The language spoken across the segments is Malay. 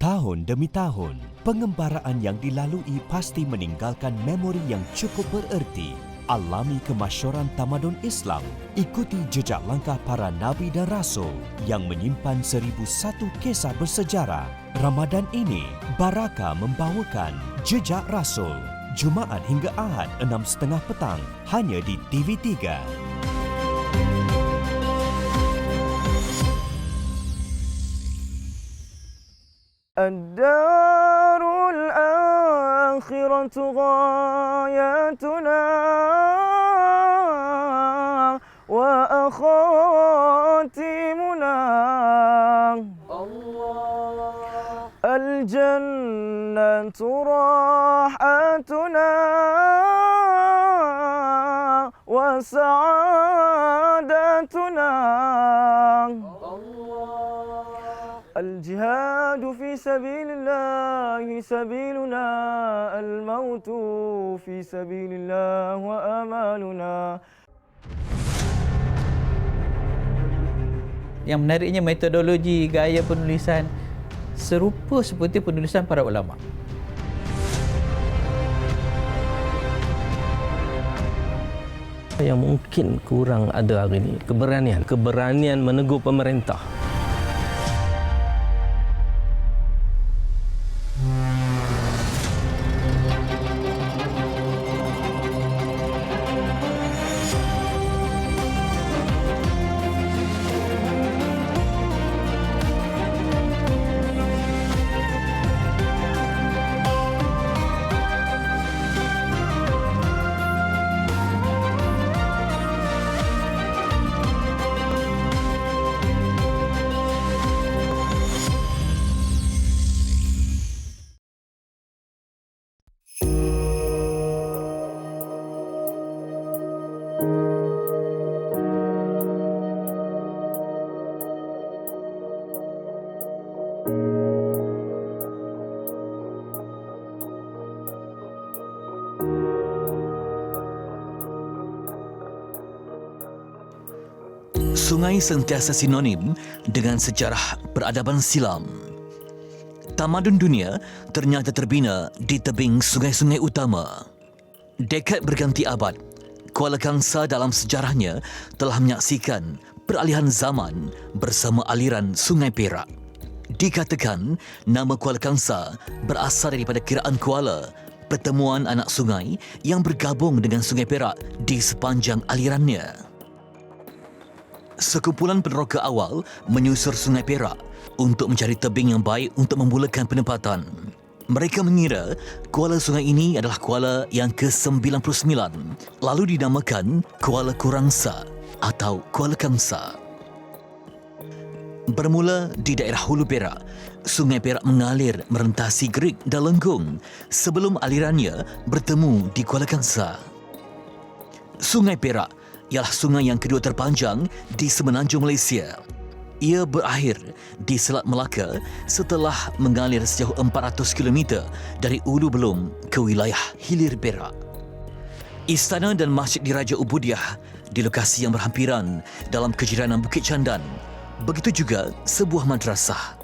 Tahun demi tahun, pengembaraan yang dilalui pasti meninggalkan memori yang cukup bererti. Alami kemasyhuran tamadun Islam, ikuti jejak langkah para nabi dan rasul yang menyimpan 1001 kisah bersejarah. Ramadan ini, Baraka membawakan Jejak Rasul. Jumaat hingga Ahad 6.30 petang, hanya di TV3. الدار الآخرة غايتنا وأخاتمنا الجنة راحتنا وسعادتنا الجهاد في سبيل الله سبيلنا الموت في سبيل الله وآمالنا. Yang menariknya metodologi gaya penulisan serupa seperti penulisan para ulama. Yang mungkin kurang ada hari ini, keberanian menegur pemerintah. Sungai sentiasa sinonim dengan sejarah peradaban silam. Tamadun dunia ternyata terbina di tebing sungai-sungai utama. Dekad berganti abad, Kuala Kangsar dalam sejarahnya telah menyaksikan peralihan zaman bersama aliran Sungai Perak. Dikatakan nama Kuala Kangsar berasal daripada kiraan Kuala, pertemuan anak sungai yang bergabung dengan Sungai Perak di sepanjang alirannya. Sekumpulan peneroka awal menyusur Sungai Perak untuk mencari tebing yang baik untuk memulakan penempatan. Mereka mengira kuala sungai ini adalah kuala yang ke-99, lalu dinamakan Kuala Kurangsa atau Kuala Kangsar. Bermula di daerah Hulu Perak, Sungai Perak mengalir merentasi Gerik dan Lenggong sebelum alirannya bertemu di Kuala Kangsar. Sungai Perak ialah sungai yang kedua terpanjang di semenanjung Malaysia. Ia berakhir di Selat Melaka setelah mengalir sejauh 400 km dari Ulu Belum ke wilayah Hilir Perak. Istana dan Masjid Diraja Ubudiah di lokasi yang berhampiran dalam kejiranan Bukit Candan. Begitu juga sebuah madrasah.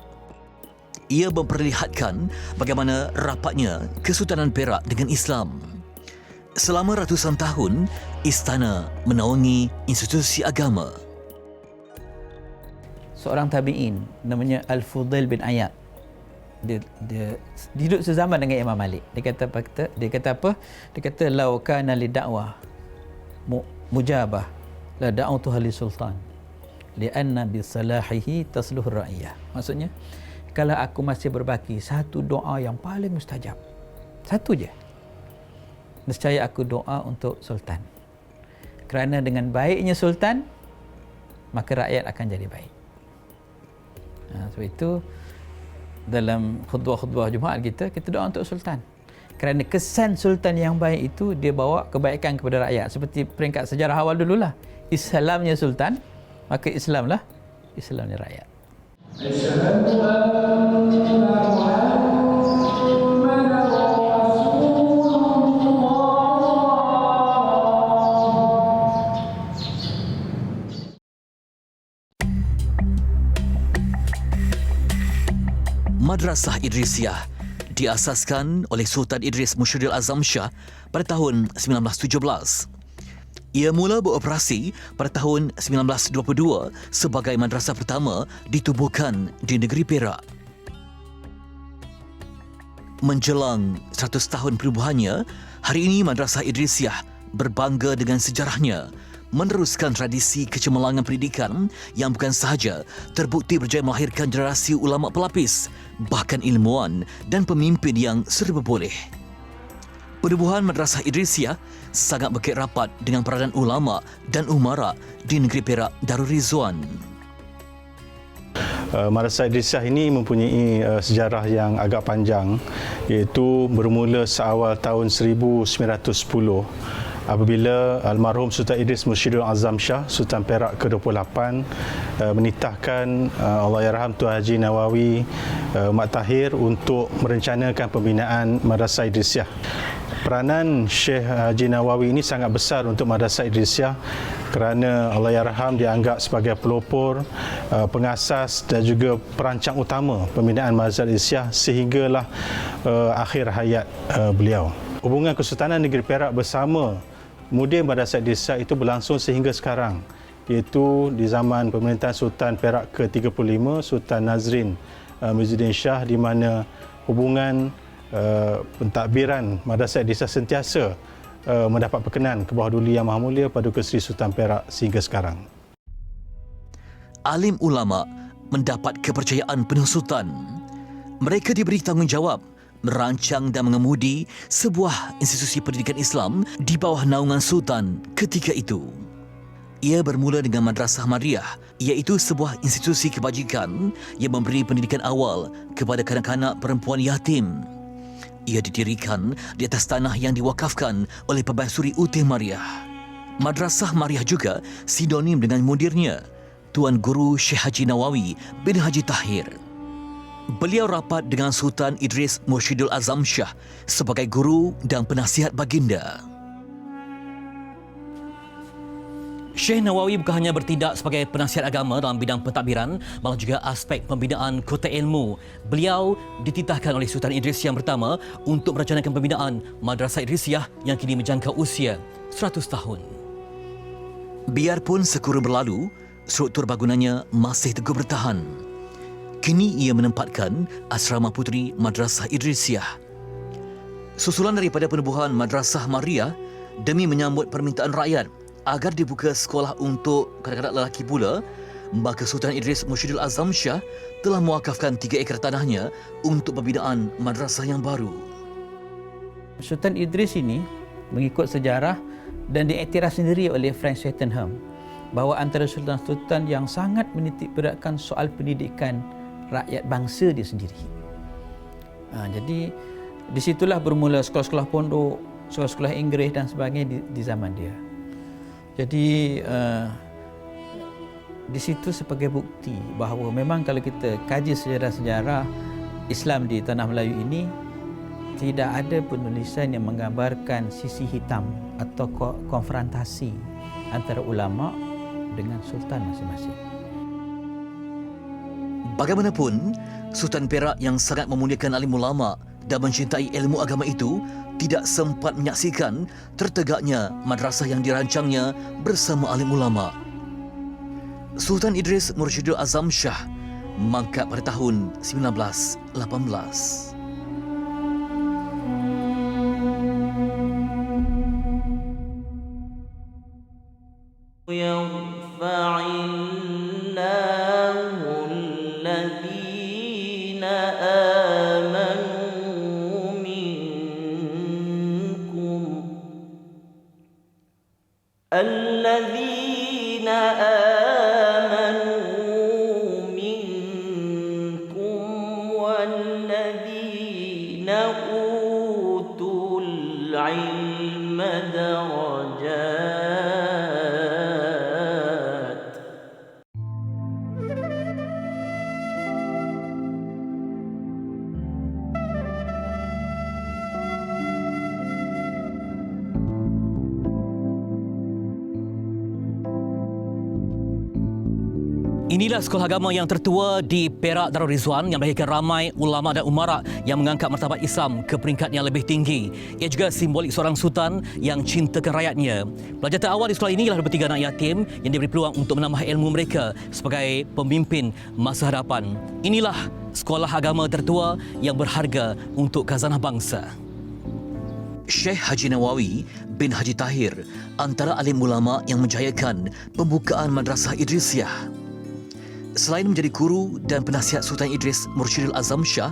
Ia memperlihatkan bagaimana rapatnya Kesultanan Perak dengan Islam. Selama ratusan tahun, istana menaungi institusi agama. Seorang tabi'in namanya Al-Fudail bin Ayad. Dia hidup sezaman dengan Imam Malik. Dia kata apa? Dia kata lau kana li da'wah mujabah la da'utuha li sultan li'anna bi salahihi tasluhur ra'iyah. Maksudnya, kalau aku masih berbaki satu doa yang paling mustajab, satu je, nescaya aku doa untuk sultan. Kerana dengan baiknya sultan, maka rakyat akan jadi baik. Sebab itu dalam khutbah-khutbah Jumaat kita doa untuk sultan. Kerana kesan sultan yang baik itu dia bawa kebaikan kepada rakyat. Seperti peringkat sejarah awal dululah. Islamnya sultan, maka Islamlah Islamnya rakyat. Madrasah Idrisiyah diasaskan oleh Sultan Idris Mursyidil Azam Shah pada tahun 1917. Ia mula beroperasi pada tahun 1922 sebagai madrasah pertama ditubuhkan di negeri Perak. Menjelang 100 tahun penubuhannya, hari ini Madrasah Idrisiyah berbangga dengan sejarahnya, meneruskan tradisi kecemerlangan pendidikan yang bukan sahaja terbukti berjaya melahirkan generasi ulama pelapis, bahkan ilmuwan dan pemimpin yang serba boleh. Penubuhan Madrasah Idrisiyah sangat berkait rapat dengan peranan ulama dan umara di negeri Perak Darul Rizwan. Madrasah Idrisiyah ini mempunyai sejarah yang agak panjang, iaitu bermula seawal tahun 1910 apabila almarhum Sultan Idris Mursyidil Azam Shah, Sultan Perak ke-28, menitahkan Allahyarham Tuan Haji Nawawi Mat Tahir untuk merencanakan pembinaan Madrasah Idrisiyah. Peranan Syekh Haji Nawawi ini sangat besar untuk Madrasah Idrisiyah kerana Allahyarham dianggap sebagai pelopor, pengasas dan juga perancang utama pembinaan Madrasah Idrisiyah sehinggalah akhir hayat beliau. Hubungan Kesultanan Negeri Perak bersama Mudir Madrasah Idrisiyah itu berlangsung sehingga sekarang, iaitu di zaman pemerintahan Sultan Perak ke-35, Sultan Nazrin Muhyiddin Shah, di mana hubungan pentadbiran Madrasah Idrisiyah sentiasa mendapat perkenan ke bawah Duli Yang Maha Mulia Paduka Seri Sultan Perak sehingga sekarang. Alim ulama mendapat kepercayaan penuh Sultan. Mereka diberi tanggungjawab merancang dan mengemudi sebuah institusi pendidikan Islam di bawah naungan Sultan ketika itu. Ia bermula dengan Madrasah Mariah, iaitu sebuah institusi kebajikan yang memberi pendidikan awal kepada kanak-kanak perempuan yatim. Ia didirikan di atas tanah yang diwakafkan oleh Permaisuri Utih Mariah. Madrasah Mariah juga sinonim dengan mudirnya, Tuan Guru Syekh Haji Nawawi bin Haji Tahir. Beliau rapat dengan Sultan Idris Mursyidil Azam Shah sebagai guru dan penasihat baginda. Syekh Nawawi bukan hanya bertindak sebagai penasihat agama dalam bidang pentadbiran, malah juga aspek pembinaan kota ilmu. Beliau dititahkan oleh Sultan Idris yang pertama untuk merencanakan pembinaan Madrasah Idrisiyah yang kini menjangkau usia 100 tahun. Biarpun sekurang berlalu, struktur bangunannya masih teguh bertahan. Kini ia menempatkan asrama puteri Madrasah Idrisiyah. Susulan daripada penubuhan Madrasah Mariah demi menyambut permintaan rakyat agar dibuka sekolah untuk kanak-kanak lelaki pula, maka Sultan Idris Mursyidil Azam Shah telah mewakafkan 3 ekar tanahnya untuk pembinaan madrasah yang baru. Sultan Idris ini mengikut sejarah dan diiktiraf sendiri oleh Frank Swettenham bahawa antara sultan-sultan yang sangat menitik beratkan soal pendidikan rakyat bangsa dia sendiri. Jadi di situlah bermula sekolah-sekolah pondok, sekolah-sekolah Inggeris dan sebagainya di zaman dia. Jadi di situ sebagai bukti bahawa memang kalau kita kaji sejarah-sejarah Islam di tanah Melayu ini, tidak ada penulisan yang menggambarkan sisi hitam atau konfrontasi antara ulama dengan sultan masing-masing. Bagaimanapun, Sultan Perak yang sangat memuliakan alim ulama dan mencintai ilmu agama itu tidak sempat menyaksikan tertegaknya madrasah yang dirancangnya bersama alim ulama. Sultan Idris Mursyidil Azam Shah mangkat pada tahun 1918. الذين آمنوا منكم والذين أوتوا العلم درجات. Inilah sekolah agama yang tertua di Perak Darul Rizwan yang melahirkan ramai ulama dan umara yang mengangkat martabat Islam ke peringkat yang lebih tinggi. Ia juga simbolik seorang sultan yang cintakan rakyatnya. Pelajar terawal di sekolah ini ialah 23 anak yatim yang diberi peluang untuk menambah ilmu mereka sebagai pemimpin masa hadapan. Inilah sekolah agama tertua yang berharga untuk khazanah bangsa. Syekh Haji Nawawi bin Haji Tahir antara alim ulama yang menjayakan pembukaan Madrasah Idrisiyah. Selain menjadi guru dan penasihat Sultan Idris Mursyidul Azam Shah,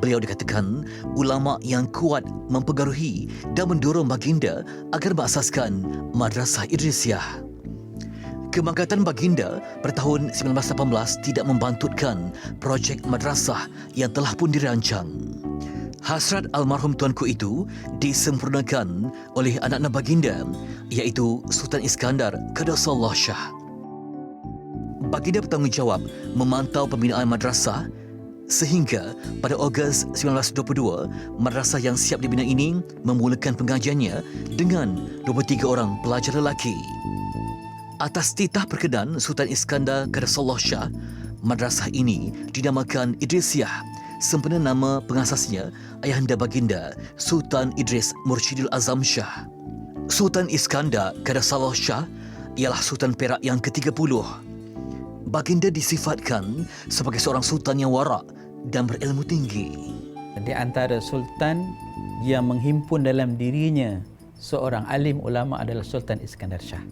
beliau dikatakan ulama yang kuat mempengaruhi dan mendorong baginda agar berasaskan Madrasah Idrisiyah. Kebangkitan baginda pada tahun 1918 tidak membantutkan projek madrasah yang telah pun dirancang. Hasrat almarhum tuanku itu disempurnakan oleh anak-anak baginda, iaitu Sultan Iskandar Qaddasallahu Shah. Baginda bertanggungjawab memantau pembinaan madrasah sehingga pada Ogos 1922, madrasah yang siap dibina ini memulakan pengajiannya dengan 23 orang pelajar lelaki. Atas titah perkenan Sultan Iskandar Qaddasallahu Shah, madrasah ini dinamakan Idrisiyah. Sempena nama pengasasnya ayahanda baginda Sultan Idris Mursyidul Azam Shah. Sultan Iskandar Qaddasallahu Shah ialah Sultan Perak yang ke-30. Baginda disifatkan sebagai seorang sultan yang warak dan berilmu tinggi. Di antara sultan yang menghimpun dalam dirinya seorang alim ulama adalah Sultan Iskandar Shah.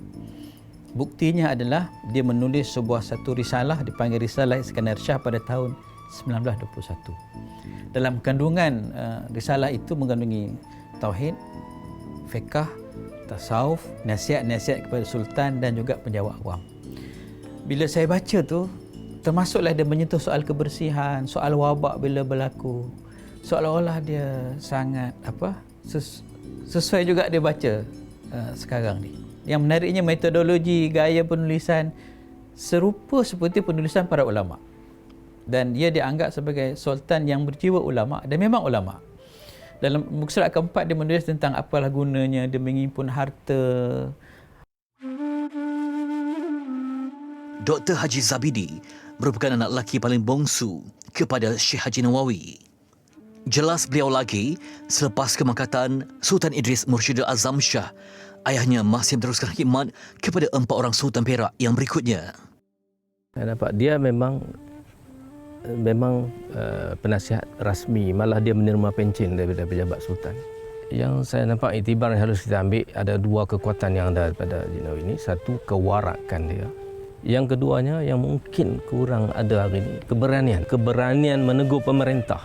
Buktinya adalah dia menulis satu risalah dipanggil Risalah Iskandar Shah pada tahun 1921. Dalam kandungan risalah itu mengandungi tauhid, fiqh, tasawuf, nasihat-nasihat kepada sultan dan juga penjawab awam. Bila saya baca tu, termasuklah dia menyentuh soal kebersihan, soal wabak bila berlaku. Seolah-olah dia sangat sesuai juga dia baca sekarang ni. Yang menariknya metodologi gaya penulisan serupa seperti penulisan para ulama. Dan dia dianggap sebagai sultan yang berjiwa ulama dan memang ulama. Dalam muka surat keempat dia menulis tentang apalah gunanya dia mengimpun harta. Dr. Haji Zabidi merupakan anak lelaki paling bongsu kepada Syekh Haji Nawawi. Jelas beliau lagi, selepas kemangkatan Sultan Idris Mursyidul Azam Shah, ayahnya masih meneruskan khidmat kepada 4 orang Sultan Perak yang berikutnya. Saya nampak dia memang penasihat rasmi, malah dia menerima pencen daripada pejabat sultan. Yang saya nampak iktibar yang harus kita ambil, ada 2 kekuatan yang ada pada Haji Nawawi ini. Satu, kewarakan dia. Yang keduanya yang mungkin kurang ada hari ini, keberanian menegur pemerintah.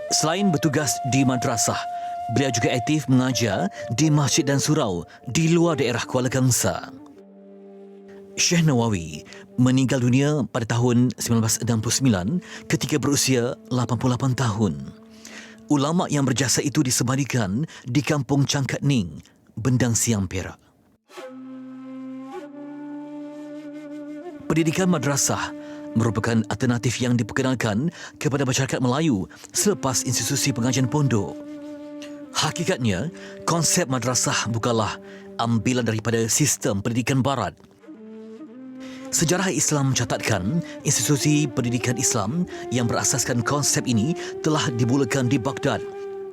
Selain bertugas di madrasah, beliau juga aktif mengajar di masjid dan surau di luar daerah Kuala Kangsar. Syekh Nawawi meninggal dunia pada tahun 1969 ketika berusia 88 tahun. Ulama yang berjasa itu disembahdikan di Kampung Cangkat Ning, Bendang Siang, Perak. Pendidikan madrasah merupakan alternatif yang diperkenalkan kepada masyarakat Melayu selepas institusi pengajian pondok. Hakikatnya, konsep madrasah bukanlah ambilan daripada sistem pendidikan barat. Sejarah Islam mencatatkan institusi pendidikan Islam yang berasaskan konsep ini telah dimulakan di Baghdad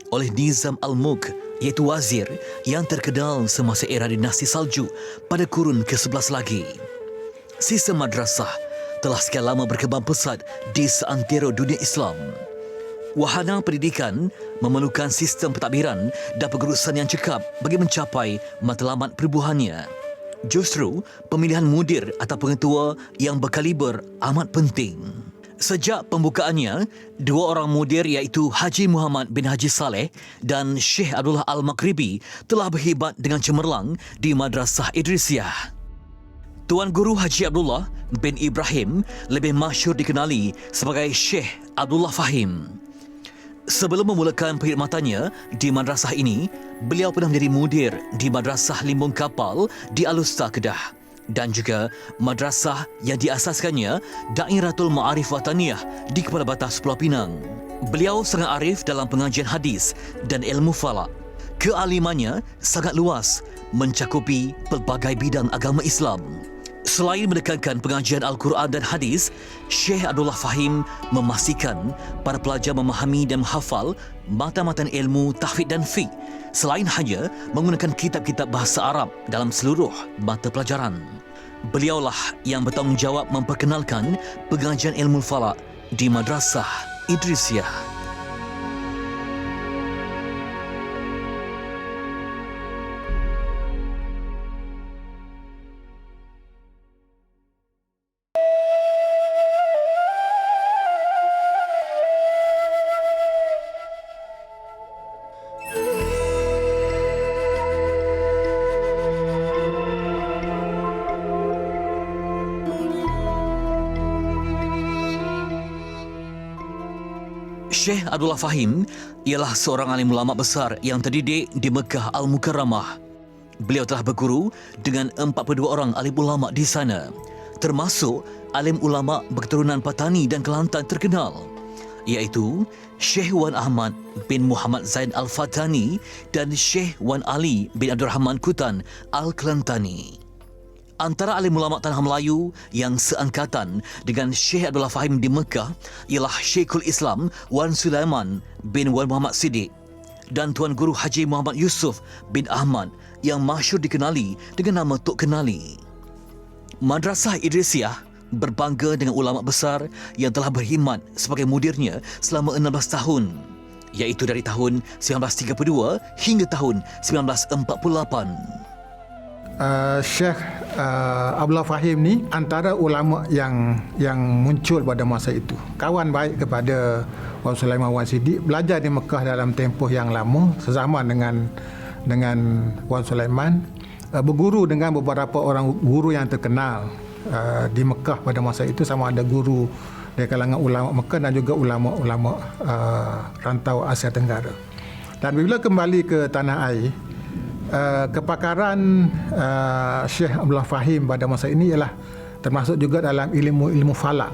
oleh Nizam al-Mulk, iaitu wazir yang terkenal semasa era dinasti Saljuk pada kurun ke-11 lagi. Sistem madrasah telah sekian lama berkembang pesat di seantero dunia Islam. Wahana pendidikan memerlukan sistem pentadbiran dan pengurusan yang cekap bagi mencapai matlamat perbuahannya. Justru, pemilihan mudir atau pengetua yang berkaliber amat penting. Sejak pembukaannya, 2 orang mudir iaitu Haji Muhammad bin Haji Saleh dan Syekh Abdullah Al-Maghribi telah berkhidmat dengan cemerlang di Madrasah Idrisiyah. Tuan Guru Haji Abdullah bin Ibrahim lebih masyhur dikenali sebagai Syekh Abdullah Fahim. Sebelum memulakan perkhidmatannya di madrasah ini, beliau pernah menjadi mudir di Madrasah Limbung Kapal di Alustar, Kedah dan juga madrasah yang diasaskannya Dairatul Ma'arif Wataniyah di Kepala Batas Pulau Pinang. Beliau sangat arif dalam pengajian hadis dan ilmu falak. Kealimannya sangat luas, mencakupi pelbagai bidang agama Islam. Selain menekankan pengajian Al-Quran dan hadis, Syekh Abdullah Fahim memastikan para pelajar memahami dan menghafal matan-matan ilmu tahfidz dan fiqh, selain hanya menggunakan kitab-kitab bahasa Arab dalam seluruh mata pelajaran. Beliaulah yang bertanggungjawab memperkenalkan pengajian ilmu falak di Madrasah Idrisiyah. Syekh Abdullah Fahim ialah seorang alim ulama besar yang terdidik di Mekah Al-Mukarramah. Beliau telah berguru dengan 42 orang alim ulama di sana, termasuk alim ulama berketurunan Patani dan Kelantan terkenal, iaitu Syekh Wan Ahmad bin Muhammad Zain Al-Fatani dan Syekh Wan Ali bin Abdul Rahman Kutan Al-Kelantani. Antara alim ulama tanah Melayu yang seangkatan dengan Syekh Abdullah Fahim di Mekah ialah Syekhul Islam Wan Sulaiman bin Wan Muhammad Siddiq dan Tuan Guru Haji Muhammad Yusuf bin Ahmad yang masyhur dikenali dengan nama Tok Kenali. Madrasah Idrisiyah berbangga dengan ulama besar yang telah berkhidmat sebagai mudirnya selama 16 tahun, iaitu dari tahun 1932 hingga tahun 1948. Syekh Abdullah Fahim ni antara ulama yang muncul pada masa itu. Kawan baik kepada Wan Sulaiman Wan Siddiq, belajar di Mekah dalam tempoh yang lama, sezaman dengan Wan Sulaiman, berguru dengan beberapa orang guru yang terkenal di Mekah pada masa itu, sama ada guru dari kalangan ulama Mekah dan juga ulama-ulama rantau Asia Tenggara. Dan bila kembali ke tanah air, kepakaran Syekh Abdullah Fahim pada masa ini ialah termasuk juga dalam ilmu falak.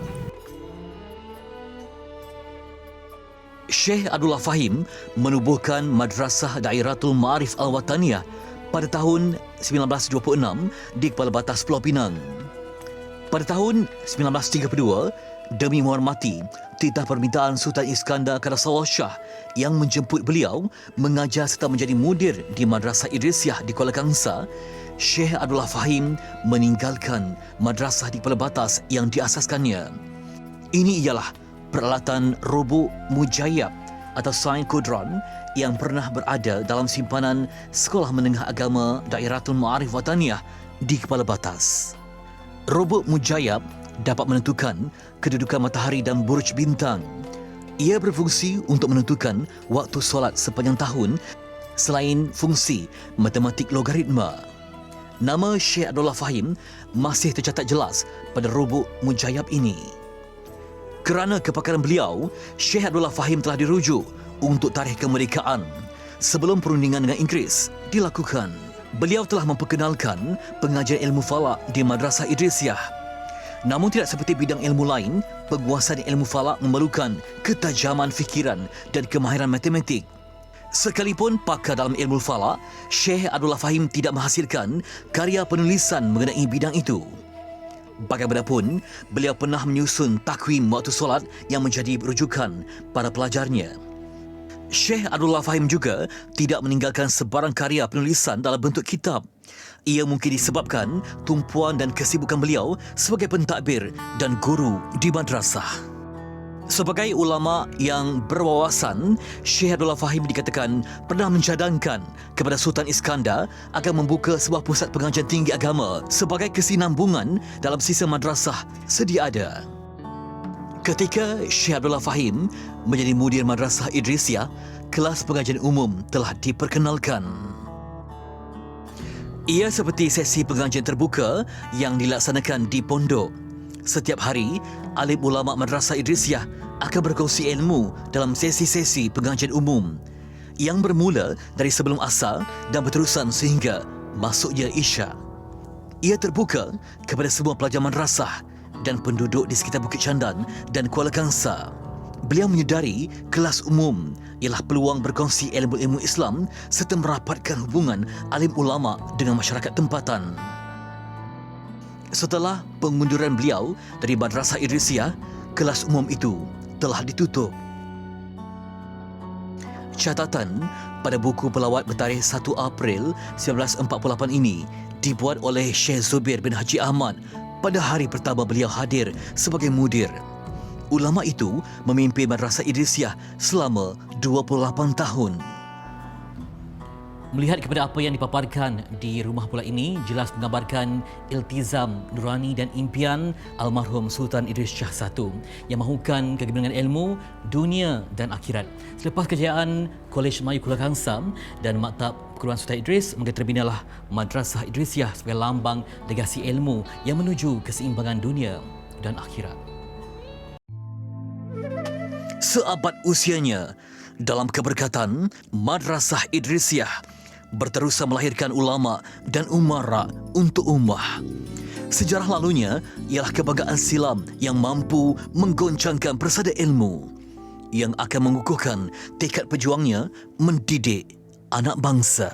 Syekh Abdullah Fahim menubuhkan Madrasah Dairatul Ma'arif Al-Wataniyah pada tahun 1926 di Kepala Batas Pulau Pinang. Pada tahun 1932, demi menghormati titah permintaan Sultan Iskandar Karasawa Shah yang menjemput beliau mengajar serta menjadi mudir di Madrasah Idrisiyah di Kuala Kangsar, Syekh Abdullah Fahim meninggalkan madrasah di Kepala Batas yang diasaskannya. Ini ialah peralatan robot mujayyab atau sains kudran yang pernah berada dalam simpanan Sekolah Menengah Agama Dairatul Ma'arif Wataniyah di Kepala Batas. Robot mujayyab dapat menentukan kedudukan matahari dan buruj bintang. Ia berfungsi untuk menentukan waktu solat sepanjang tahun selain fungsi matematik logaritma. Nama Syekh Abdullah Fahim masih tercatat jelas pada robot mujayyab ini. Kerana kepakaran beliau, Syekh Abdullah Fahim telah dirujuk untuk tarikh kemerdekaan sebelum perundingan dengan Inggeris dilakukan. Beliau telah memperkenalkan pengajian ilmu falak di Madrasah Idrisiyah. Namun tidak seperti bidang ilmu lain, penguasaan ilmu falak memerlukan ketajaman fikiran dan kemahiran matematik. Sekalipun pakar dalam ilmu falak, Syekh Abdullah Fahim tidak menghasilkan karya penulisan mengenai bidang itu. Bagaimanapun, beliau pernah menyusun takwim waktu solat yang menjadi rujukan para pelajarnya. Syekh Abdullah Fahim juga tidak meninggalkan sebarang karya penulisan dalam bentuk kitab. Ia mungkin disebabkan tumpuan dan kesibukan beliau sebagai pentadbir dan guru di madrasah. Sebagai ulama yang berwawasan, Syekh Abdullah Fahim dikatakan pernah mencadangkan kepada Sultan Iskandar agar membuka sebuah pusat pengajian tinggi agama sebagai kesinambungan dalam sistem madrasah sedia ada. Ketika Syekh Abdullah Fahim menjadi mudir Madrasah Idrisiyah, kelas pengajian umum telah diperkenalkan. Ia seperti sesi pengajian terbuka yang dilaksanakan di pondok. Setiap hari, alim ulama Madrasah Idrisiyah akan berkongsi ilmu dalam sesi-sesi pengajian umum yang bermula dari sebelum asar dan berterusan sehingga masuknya Isya. Ia terbuka kepada semua pelajar madrasah dan penduduk di sekitar Bukit Candan dan Kuala Kangsar. Beliau menyedari kelas umum ialah peluang berkongsi ilmu-ilmu Islam serta merapatkan hubungan alim ulama dengan masyarakat tempatan. Setelah pengunduran beliau dari Madrasah Idrisiyah, kelas umum itu telah ditutup. Catatan pada buku pelawat bertarikh 1 April 1948 ini dibuat oleh Syekh Zubir bin Haji Ahmad pada hari pertama beliau hadir sebagai mudir. Ulama itu memimpin Madrasah Idrisiyah selama 28 tahun. Melihat kepada apa yang dipaparkan di rumah pula ini, jelas menggambarkan iltizam, nurani dan impian almarhum Sultan Idris Shah I yang mahukan kegemilangan ilmu, dunia dan akhirat. Selepas kejayaan Kolej Melayu Kuala Kangsar dan Maktab Perguruan Sultan Idris, maka terbinalah Madrasah Idrisiyah sebagai lambang legasi ilmu yang menuju keseimbangan dunia dan akhirat. Seabad usianya, dalam keberkatan, Madrasah Idrisiyah berterusan melahirkan ulama dan umara untuk ummah. Sejarah lalunya ialah kebanggaan silam yang mampu menggoncangkan persada ilmu yang akan mengukuhkan tekad pejuangnya mendidik anak bangsa.